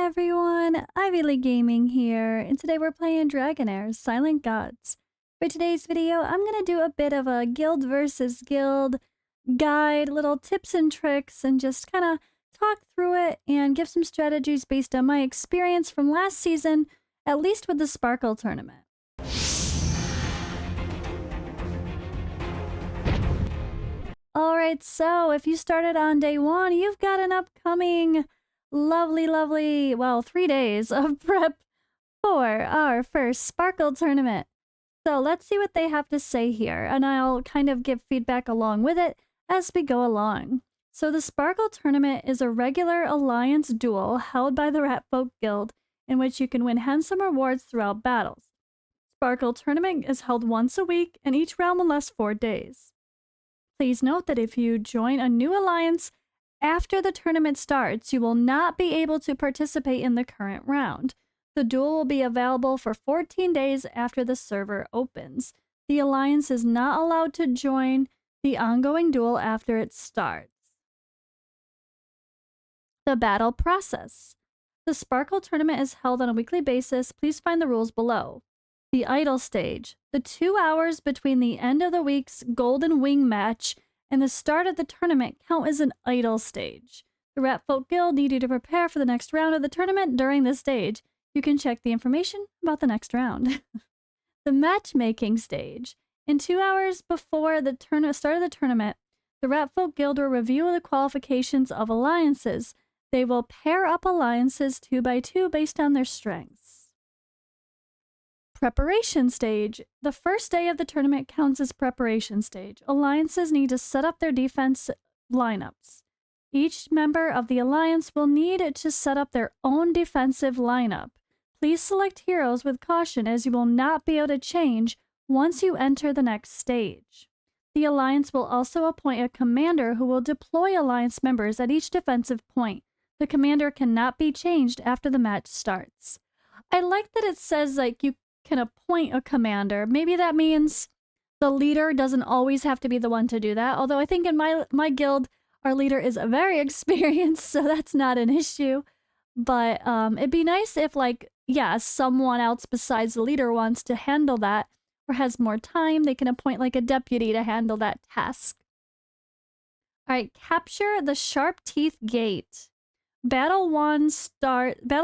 everyone, Ivy Gaming here, and today we're playing Dragonheir, Silent Gods. For today's video, I'm going to do a bit of a guild versus guild guide, little tips and tricks, and just kind of talk through it and give some strategies based on my experience from last season, at least with the Sparkle tournament. Alright, so if you started on day 1, you've got an upcoming lovely, well, 3 days of prep for our first Sparkle tournament. So let's see what they have to say here, and I'll kind of give feedback along with it as we go along. So the Sparkle tournament is a regular alliance duel held by the Ratfolk Guild in which you can win handsome rewards throughout battles. Sparkle tournament is held once a week, and each round will last 4 days. Please note that if you join a new alliance after the tournament starts, you will not be able to participate in the current round. The duel will be available for 14 days after the server opens. The alliance is not allowed to join the ongoing duel after it starts. The battle process. The Sparkle tournament is held on a weekly basis. Please find the rules below. The idle stage. The 2 hours between the end of the week's Golden Wing match and the start of the tournament count as an idle stage. The Ratfolk Guild need you to prepare for the next round of the tournament during this stage. You can check the information about the next round. The matchmaking stage. In 2 hours before the start of the tournament, the Ratfolk Guild will review the qualifications of alliances. They will pair up alliances 2 by 2 based on their strengths. Preparation stage. The first day of the tournament counts as preparation stage. Alliances need to set up their defense lineups. Each member of the alliance will need to set up their own defensive lineup. Please select heroes with caution as you will not be able to change once you enter the next stage. The alliance will also appoint a commander who will deploy alliance members at each defensive point. The commander cannot be changed after the match starts. I like that it says like you can appoint a commander. Maybe that means the leader doesn't always have to be the one to do that. Although I think in my guild, our leader is very experienced, so that's not an issue. But it'd be nice if, like, yeah, someone else besides the leader wants to handle that or has more time. They can appoint like a deputy to handle that task. All right, capture the Sharp Teeth Gate. Battle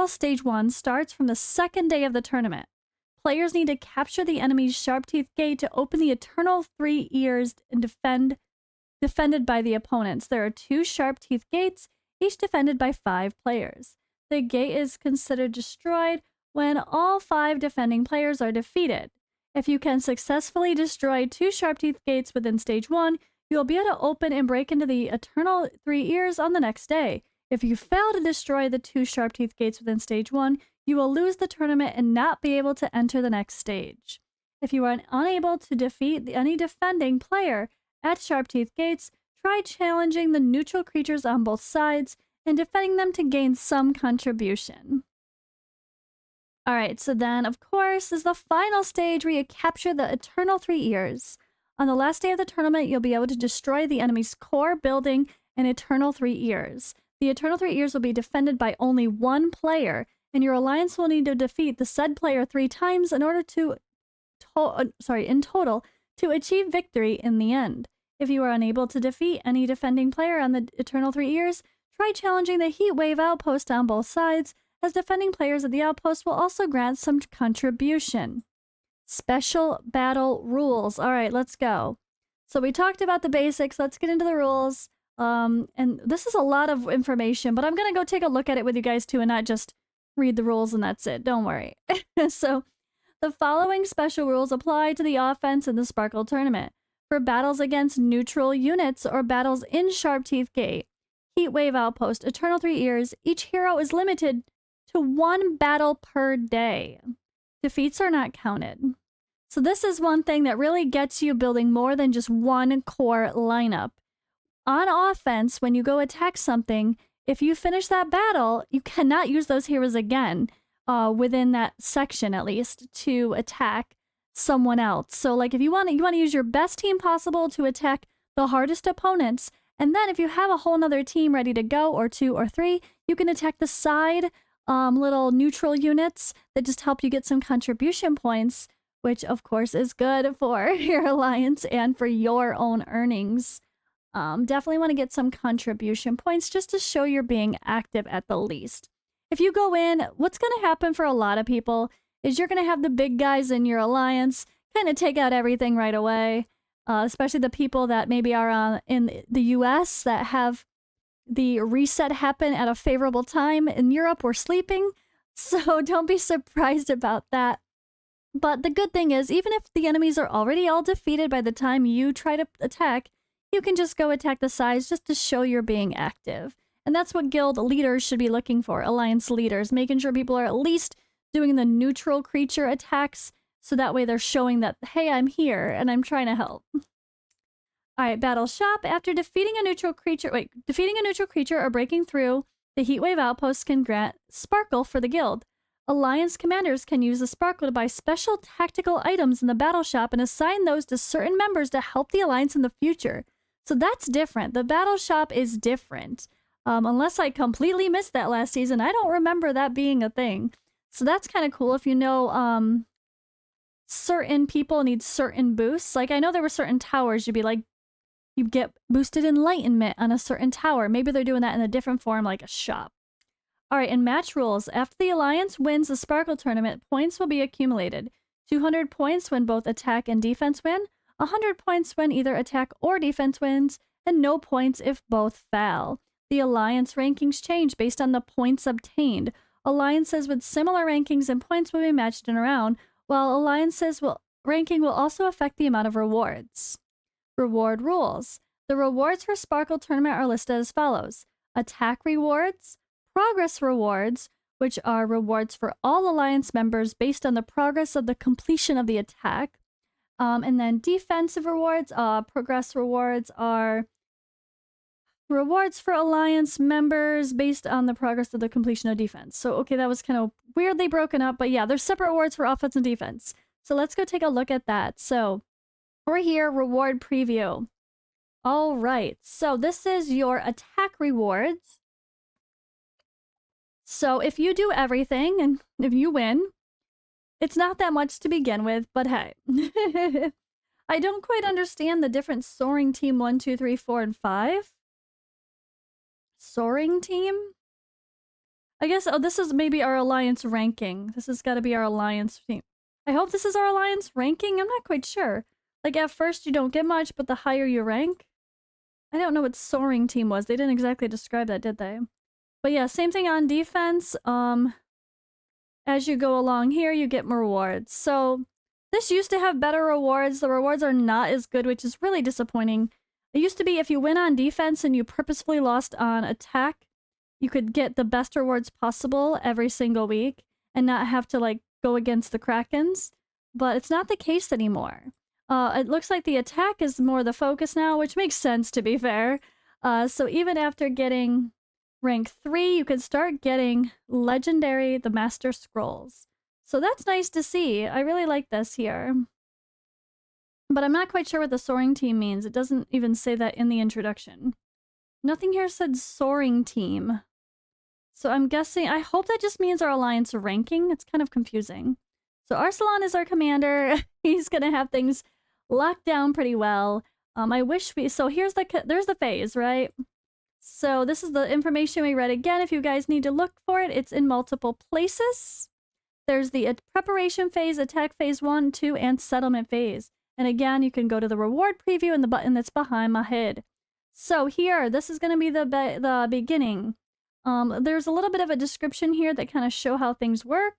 stage 1 starts from the second day of the tournament. Players need to capture the enemy's Sharp Teeth Gate to open the Eternal 3 Ears and defended by the opponents. There are 2 Sharp Teeth Gates, each defended by 5 players. The gate is considered destroyed when all 5 defending players are defeated. If you can successfully destroy 2 Sharp Teeth Gates within stage 1, you will be able to open and break into the Eternal 3 Ears on the next day. If you fail to destroy the 2 Sharp Teeth Gates within stage 1, you will lose the tournament and not be able to enter the next stage. If you are unable to defeat any defending player at Sharp Teeth Gates, try challenging the neutral creatures on both sides and defending them to gain some contribution. Alright, so then, of course, is the final stage where you capture the Eternal 3 Ears. On the last day of the tournament, you'll be able to destroy the enemy's core building and Eternal 3 Ears. The Eternal 3 Ears will be defended by only 1 player, and your alliance will need to defeat the said player 3 times in order in total to achieve victory in the end. If you are unable to defeat any defending player on the Eternal 3 Ears, try challenging the Heat Wave outpost on both sides, as defending players at the outpost will also grant some contribution. Special battle rules. All right, let's go. So we talked about the basics. Let's get into the rules. And this is a lot of information, but I'm going to go take a look at it with you guys too and not just read the rules and that's it. Don't worry. So the following special rules apply to the offense in the Sparkle tournament. For battles against neutral units or battles in Sharp Teeth Gate, Heat Wave Outpost, Eternal 3 Ears, each hero is limited to 1 battle per day. Defeats are not counted. So this is one thing that really gets you building more than just 1 core lineup. On offense, when you go attack something, if you finish that battle, you cannot use those heroes again, within that section at least, to attack someone else. So like if you want to use your best team possible to attack the hardest opponents, and then if you have a whole nother team ready to go, or 2 or 3, you can attack the side little neutral units that just help you get some contribution points, which of course is good for your alliance and for your own earnings. Definitely want to get some contribution points just to show you're being active at the least. If you go in, what's going to happen for a lot of people is you're going to have the big guys in your alliance kind of take out everything right away, especially the people that maybe are in the US that have the reset happen at a favorable time. In Europe, we're sleeping, so don't be surprised about that. But the good thing is, even if the enemies are already all defeated by the time you try to attack, you can just go attack the sides just to show you're being active. And that's what guild leaders should be looking for, alliance leaders, making sure people are at least doing the neutral creature attacks, so that way they're showing that, hey, I'm here and I'm trying to help. Alright, battle shop. After defeating a neutral creature or breaking through, the Heatwave outpost can grant Sparkle for the guild. Alliance commanders can use the Sparkle to buy special tactical items in the battle shop and assign those to certain members to help the Alliance in the future. So that's different. The battle shop is different. Unless I completely missed that last season, I don't remember that being a thing. So that's kind of cool if you know certain people need certain boosts. Like I know there were certain towers you'd be like, you get boosted enlightenment on a certain tower. Maybe they're doing that in a different form like a shop. Alright, in match rules, after the Alliance wins the Sparkle Tournament, points will be accumulated. 200 points when both attack and defense win, 100 points when either attack or defense wins, and no points if both fail. The Alliance rankings change based on the points obtained. Alliances with similar rankings and points will be matched in a round, while alliances ranking will also affect the amount of rewards. Reward rules. The rewards for Sparkle Tournament are listed as follows. Attack rewards, progress rewards, which are rewards for all Alliance members based on the progress of the completion of the attack. And then defensive rewards, progress rewards are rewards for Alliance members based on the progress of the completion of defense. So, okay, that was kind of weirdly broken up, but yeah, there's separate rewards for offense and defense. So let's go take a look at that. So, we're here, reward preview. All right, so this is your attack rewards. So if you do everything and if you win, it's not that much to begin with, but hey. I don't quite understand the different soaring team 1, 2, 3, 4, and 5. Soaring team? I guess, oh, this is maybe our alliance ranking. This has got to be our alliance team. I hope this is our alliance ranking. I'm not quite sure. Like at first you don't get much, but the higher you rank. I don't know what soaring team was. They didn't exactly describe that, did they? But yeah, same thing on defense. As you go along here, you get more rewards. So this used to have better rewards. The rewards are not as good, which is really disappointing. It used to be if you win on defense and you purposefully lost on attack, you could get the best rewards possible every single week and not have to like go against the Krakens. But it's not the case anymore. It looks like the attack is more the focus now, which makes sense to be fair. So even after getting rank 3, you can start getting legendary, the Master Scrolls. So that's nice to see. I really like this here. But I'm not quite sure what the soaring team means. It doesn't even say that in the introduction. Nothing here said soaring team. So I'm guessing, I hope that just means our alliance ranking. It's kind of confusing. So Arsalan is our commander. He's gonna have things locked down pretty well. I wish we, so there's the phase, right? So this is the information we read again. If you guys need to look for it, it's in multiple places. There's the preparation phase, attack phase 1, 2, and settlement phase. And again, you can go to the reward preview and the button that's behind my head. So here, this is going to be the beginning. There's a little bit of a description here that kind of show how things work.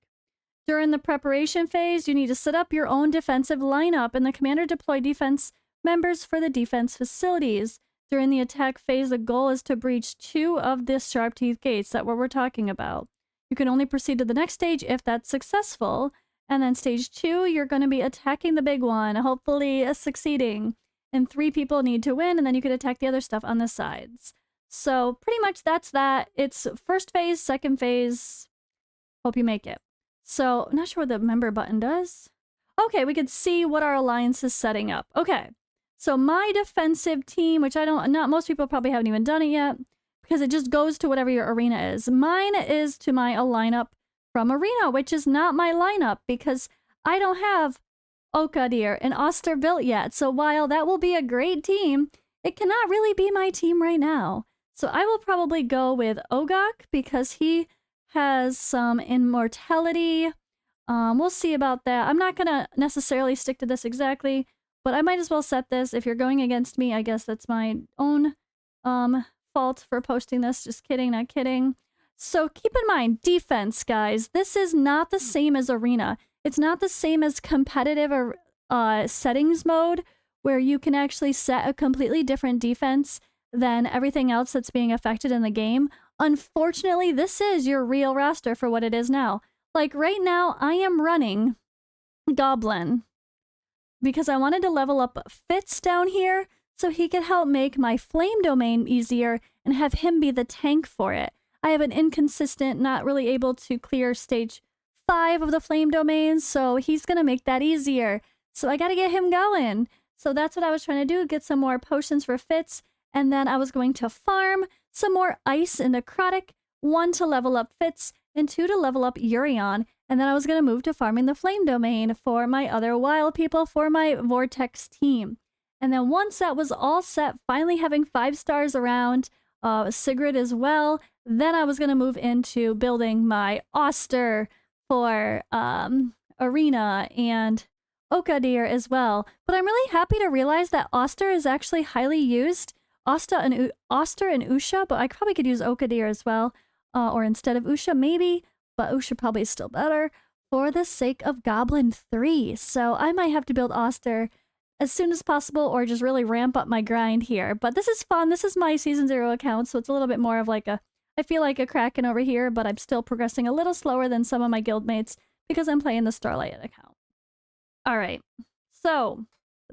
During the preparation phase, you need to set up your own defensive lineup and the commander deploy defense members for the defense facilities. During the attack phase, the goal is to breach 2 of the Sharp Teeth gates. That's what we're talking about. You can only proceed to the next stage if that's successful. And then stage 2, you're going to be attacking the big one, hopefully succeeding. And 3 people need to win, and then you could attack the other stuff on the sides. So pretty much that's that. It's first phase, second phase. Hope you make it. So I'm not sure what the member button does. Okay, we could see what our alliance is setting up. Okay. So my defensive team, which not most people probably haven't even done it yet, because it just goes to whatever your arena is. Mine is to my lineup from arena, which is not my lineup because I don't have Okadir and Oster built yet. So while that will be a great team, it cannot really be my team right now. So I will probably go with Ogok because he has some immortality. We'll see about that. I'm not going to necessarily stick to this exactly, but I might as well set this. If you're going against me, I guess that's my own fault for posting this. Just kidding, not kidding. So keep in mind, defense, guys. This is not the same as arena. It's not the same as competitive or settings mode, where you can actually set a completely different defense than everything else that's being affected in the game. Unfortunately, this is your real roster for what it is now. Like right now, I am running Goblin because I wanted to level up Fitz down here so he could help make my flame domain easier and have him be the tank for it. I have an inconsistent, not really able to clear stage 5 of the flame domain, so he's going to make that easier. So I got to get him going. So that's what I was trying to do, get some more potions for Fitz, and then I was going to farm some more ice and necrotic, 1 to level up Fitz, and 2 to level up Urion, and then I was going to move to farming the flame domain for my other wild people for my Vortex team. And then once that was all set, finally having 5 stars around, Sigrid as well, then I was going to move into building my Oster for Arena and Okadir as well. But I'm really happy to realize that Oster is actually highly used. Oster and Usha, but I probably could use Okadir as well. Or instead of Usha, maybe. But Usha probably is still better for the sake of Goblin 3. So I might have to build Oster as soon as possible or just really ramp up my grind here. But this is fun. This is my Season 0 account, so it's a little bit more of like a... I feel like a Kraken over here, but I'm still progressing a little slower than some of my guildmates because I'm playing the Starlight account. All right. So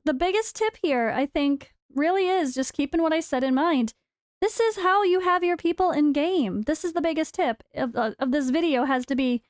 the biggest tip here, I think, really is just keeping what I said in mind. This is how you have your people in game. This is the biggest tip of this video has to be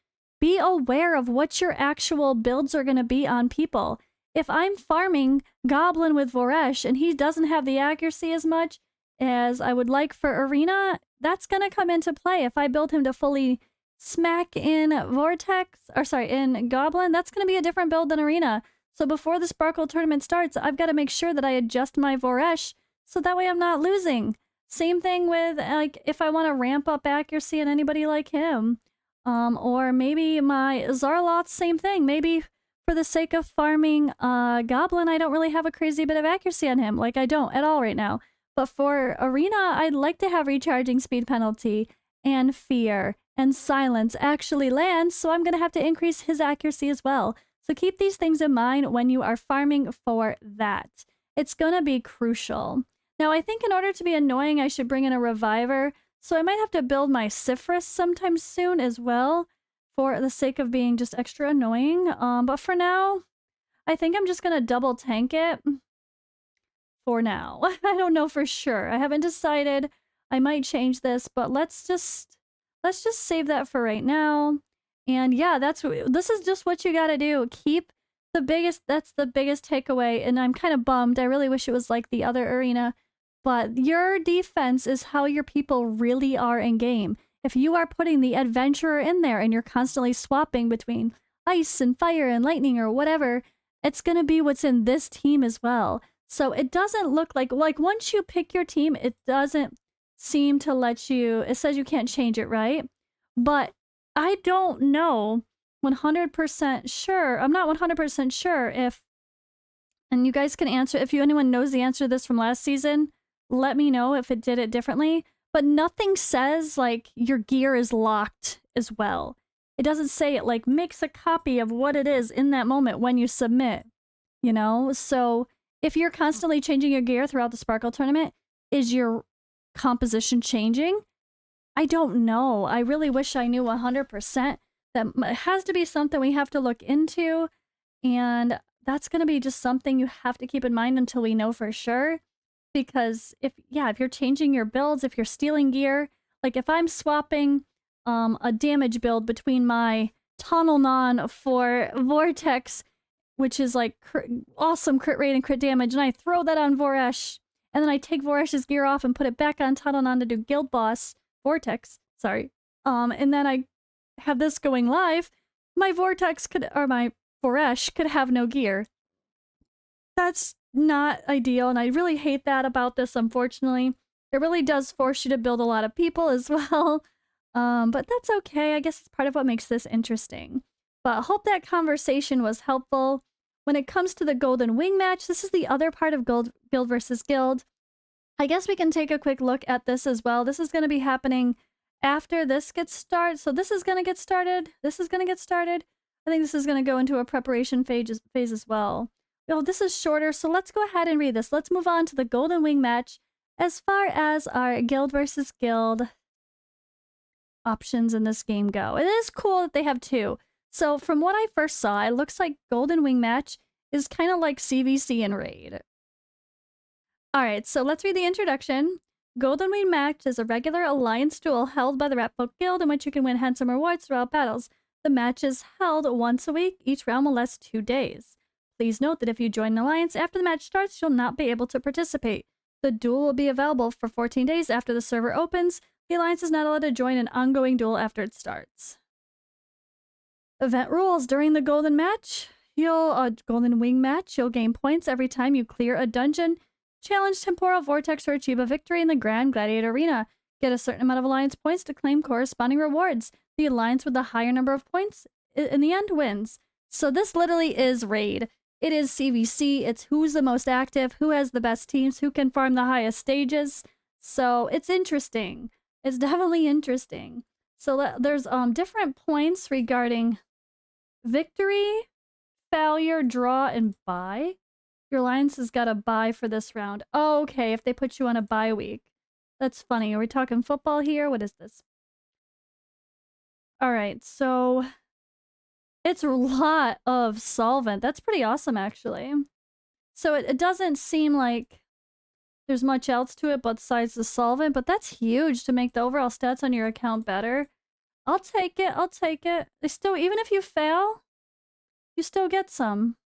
aware of what your actual builds are going to be on people. If I'm farming Goblin with Voresh and he doesn't have the accuracy as much as I would like for Arena, that's going to come into play. If I build him to fully smack in in Goblin, that's going to be a different build than Arena. So before the Sparkle tournament starts, I've got to make sure that I adjust my Voresh so that way I'm not losing. Same thing with, like, if I want to ramp up accuracy on anybody like him. Or maybe my Zarloth, same thing. Maybe for the sake of farming Goblin, I don't really have a crazy bit of accuracy on him. Like, I don't at all right now. But for Arena, I'd like to have recharging speed penalty and fear and silence actually land, so I'm going to have to increase his accuracy as well. So keep these things in mind when you are farming for that. It's going to be crucial. Now, I think in order to be annoying, I should bring in a Reviver, so I might have to build my Sifris sometime soon as well for the sake of being just extra annoying. But for now, I think I'm just going to double tank it. For now. I don't know for sure. I haven't decided. I might change this, but let's just save that for right now. And yeah, this is just what you got to do. Keep that's the biggest takeaway, and I'm kind of bummed. I really wish it was like the other arena, but your defense is how your people really are in game. If you are putting the adventurer in there and you're constantly swapping between ice and fire and lightning or whatever, it's going to be what's in this team as well. So it doesn't look like once you pick your team, it doesn't seem to let you, it says you can't change it, right? But I don't know 100% sure. I'm not 100% sure if, and you guys can answer, if anyone knows the answer to this from last season, let me know if it did it differently. But nothing says like your gear is locked as well. It doesn't say it like makes a copy of what it is in that moment when you submit, you know? So if you're constantly changing your gear throughout the Sparkle tournament, is your composition changing? I don't know. I really wish I knew 100%. That has to be something we have to look into, and that's going to be just something you have to keep in mind until we know for sure. Because if you're changing your builds, if you're stealing gear, like if I'm swapping a damage build between my Tunnel Non for Vortex, which is like awesome crit rate and crit damage, and I throw that on Voresh, and then I take Voresh's gear off and put it back on Tadalon to do Guild Boss Vortex. Sorry. And then I have this going live. My Vortex my Voresh could have no gear. That's not ideal, and I really hate that about this, unfortunately. It really does force you to build a lot of people as well. But that's okay. I guess it's part of what makes this interesting. But I hope that conversation was helpful. When it comes to the Golden Wing match, this is the other part of Guild versus Guild. I guess we can take a quick look at this as well. This is going to be happening after this gets started. So this is going to get started. This is going to get started. I think this is going to go into a preparation phase as well. Oh, this is shorter, so let's go ahead and read this. Let's move on to the Golden Wing match as far as our Guild versus Guild options in this game go. It is cool that they have two. So from what I first saw, it looks like Golden Wing match is kind of like CVC and Raid. Alright, so let's read the introduction. Golden Wing match is a regular alliance duel held by the Ratfolk Guild in which you can win handsome rewards throughout battles. The match is held once a week. Each round will last 2 days. Please note that if you join an alliance after the match starts, you'll not be able to participate. The duel will be available for 14 days after the server opens. The alliance is not allowed to join an ongoing duel after it starts. Event rules. During the Golden Wing match, you'll gain points every time you clear a dungeon, challenge Temporal Vortex, or achieve a victory in the Grand Gladiator Arena. Get a certain amount of alliance points to claim corresponding rewards. The alliance with the higher number of points in the end wins. So this literally is Raid. It is CVC. It's who's the most active, who has the best teams, who can farm the highest stages. So it's interesting. It's definitely interesting. So there's different points regarding victory, failure, draw, and buy. Your alliance has got a bye for this round. Oh, okay, if they put you on a bye week. That's funny. Are we talking football here? What is this? Alright, so it's a lot of solvent. That's pretty awesome, actually. So it doesn't seem like there's much else to it besides the solvent, but that's huge to make the overall stats on your account better. I'll take it. I'll take it. They still, even if you fail, you still get some.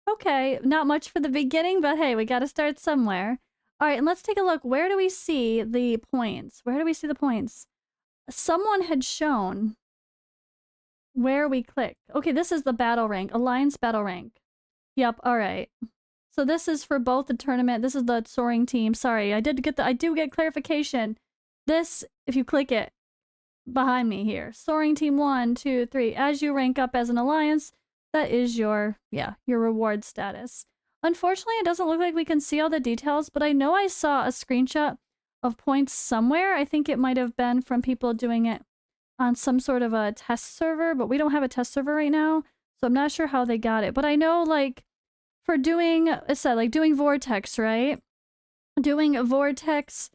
Okay, not much for the beginning, but hey, we gotta start somewhere. Alright, and let's take a look. Where do we see the points? Where do we see the points? Someone had shown where we click. Okay, this is the battle rank. Alliance battle rank. Yep, alright. So this is for both the tournament. This is the soaring team. Sorry, I do get clarification. This, if you click it behind me here. Soaring team 1, 2, 3. As you rank up as an alliance, that is your reward status. Unfortunately, it doesn't look like we can see all the details, but I know I saw a screenshot of points somewhere. I think it might have been from people doing it on some sort of a test server, but we don't have a test server right now, so I'm not sure how they got it. But I know, like, for doing, it said, like, doing Vortex, right? Doing a Vortex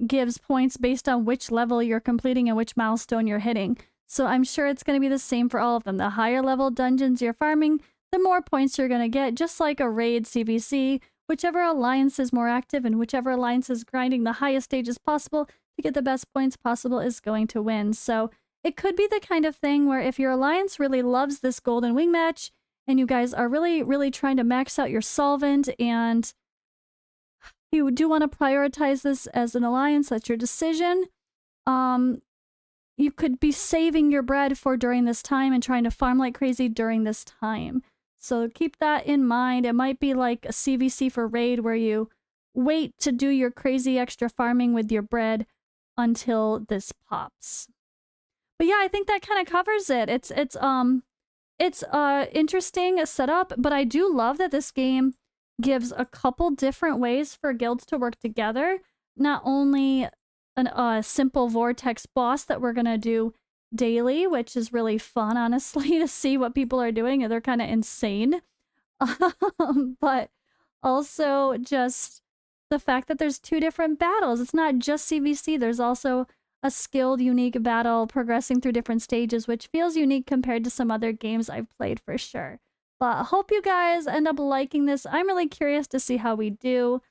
gives points based on which level you're completing and which milestone you're hitting. So I'm sure it's going to be the same for all of them. The higher level dungeons you're farming, the more points you're going to get, just like a Raid CVC. Whichever alliance is more active and whichever alliance is grinding the highest stages possible to get the best points possible is going to win. So it could be the kind of thing where if your alliance really loves this Golden Wing match and you guys are really, really trying to max out your solvent and you do want to prioritize this as an alliance, that's your decision. You could be saving your bread for during this time and trying to farm like crazy during this time. So keep that in mind. It might be like a CVC for Raid where you wait to do your crazy extra farming with your bread until this pops. But yeah, I think that kind of covers it. It's interesting setup, but I do love that this game gives a couple different ways for guilds to work together. Not only a simple Vortex boss that we're gonna do daily, which is really fun, honestly, to see what people are doing, and they're kind of insane. But also just the fact that there's 2 different battles. It's not just CVC. There's also a skilled, unique battle progressing through different stages, which feels unique compared to some other games I've played for sure. But I hope you guys end up liking this. I'm really curious to see how we do.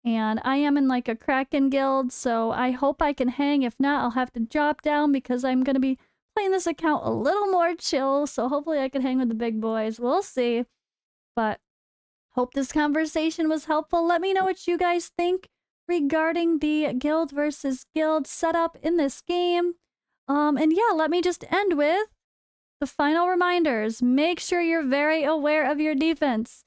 And I am in like a Kraken guild, so I hope I can hang. If not, I'll have to drop down because I'm going to be playing this account a little more chill. So hopefully I can hang with the big boys. We'll see. But Hope this conversation was helpful. Let me know what you guys think regarding the guild versus guild setup in this game. And yeah, let me just end with the final reminders. Make sure you're very aware of your defense.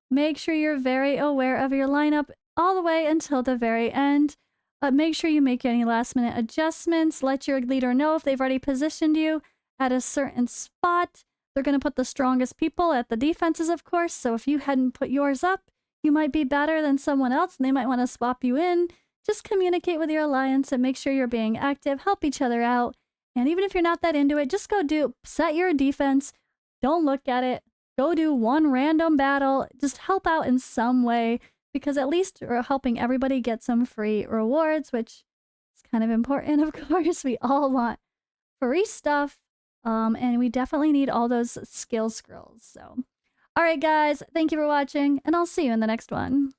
Make sure you're very aware of your lineup all the way until the very end. Make sure you make any last minute adjustments. Let your leader know if they've already positioned you at a certain spot. They're going to put the strongest people at the defenses, of course. So if you hadn't put yours up, you might be better than someone else and they might want to swap you in. Just communicate with your alliance and make sure you're being active. Help each other out. And even if you're not that into it, just go set your defense. Don't look at it. Go do one random battle. Just help out in some way, because at least we're helping everybody get some free rewards, which is kind of important, of course. We all want free stuff, and we definitely need all those skill scrolls. So, all right, guys, thank you for watching, and I'll see you in the next one.